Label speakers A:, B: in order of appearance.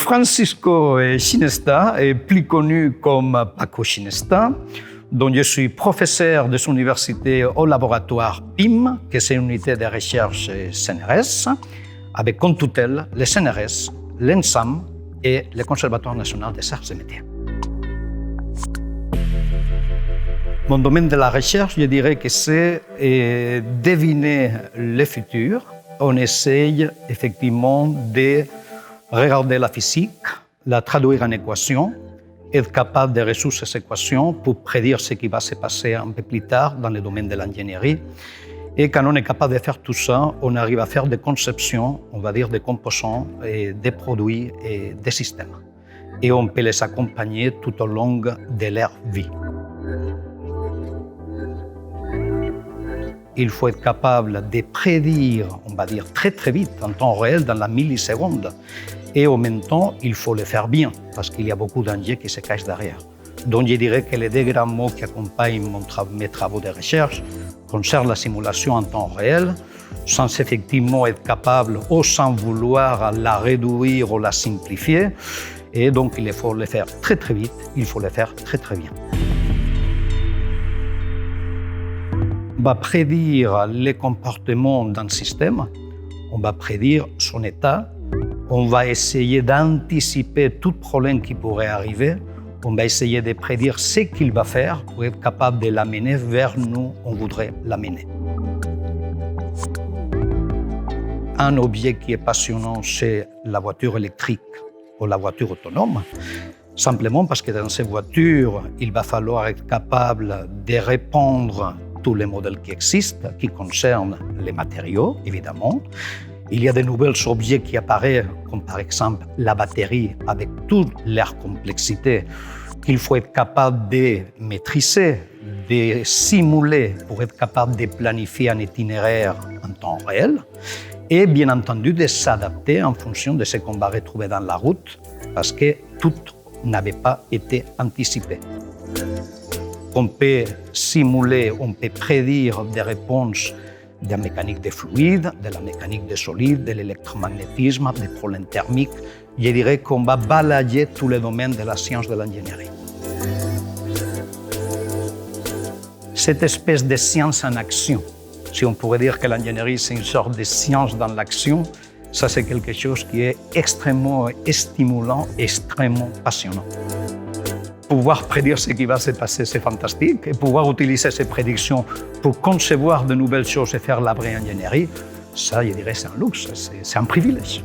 A: Francisco Ginesta est plus connu comme Paco Ginesta, dont je suis professeur de son université au laboratoire PIM, qui est une unité de recherche CNRS, avec comme tutelle le CNRS, l'ENSAM et le Conservatoire national des arts et métiers. Mon domaine de la recherche, je dirais que c'est deviner le futur. On essaye effectivement de regarder la physique, la traduire en équations, être capable de résoudre ces équations pour prédire ce qui va se passer un peu plus tard dans le domaine de l'ingénierie. Et quand on est capable de faire tout ça, on arrive à faire des conceptions, on va dire des composants, des produits et des systèmes. Et on peut les accompagner tout au long de leur vie. Il faut être capable de prédire, on va dire très très vite, en temps réel, dans la milliseconde. Et en même temps, il faut le faire bien, parce qu'il y a beaucoup d'enjeux qui se cachent derrière. Donc je dirais que les deux grands mots qui accompagnent mes travaux de recherche concernent la simulation en temps réel, sans effectivement être capable ou sans vouloir la réduire ou la simplifier. Et donc il faut le faire très très vite, il faut le faire très très bien. On va prédire les comportements d'un système, on va prédire son état, on va essayer d'anticiper tout problème qui pourrait arriver, on va essayer de prédire ce qu'il va faire pour être capable de l'amener vers nous on voudrait l'amener. Un objet qui est passionnant, c'est la voiture électrique ou la voiture autonome, simplement parce que dans ces voitures, il va falloir être capable de répondre tous les modèles qui existent, qui concernent les matériaux, évidemment. Il y a de nouveaux objets qui apparaissent, comme par exemple la batterie, avec toute leur complexité, qu'il faut être capable de maîtriser, de simuler pour être capable de planifier un itinéraire en temps réel, et bien entendu de s'adapter en fonction de ce qu'on va retrouver dans la route, parce que tout n'avait pas été anticipé. On peut simuler, on peut prédire des réponses de la mécanique des fluides, de la mécanique des solides, de l'électromagnétisme, des problèmes thermiques. Je dirais qu'on va balayer tous les domaines de la science de l'ingénierie. Cette espèce de science en action, si on pourrait dire que l'ingénierie c'est une sorte de science dans l'action, ça c'est quelque chose qui est extrêmement stimulant, extrêmement passionnant. Pouvoir prédire ce qui va se passer, c'est fantastique. Et pouvoir utiliser ces prédictions pour concevoir de nouvelles choses et faire la vraie ingénierie, ça, je dirais, c'est un luxe, c'est un privilège.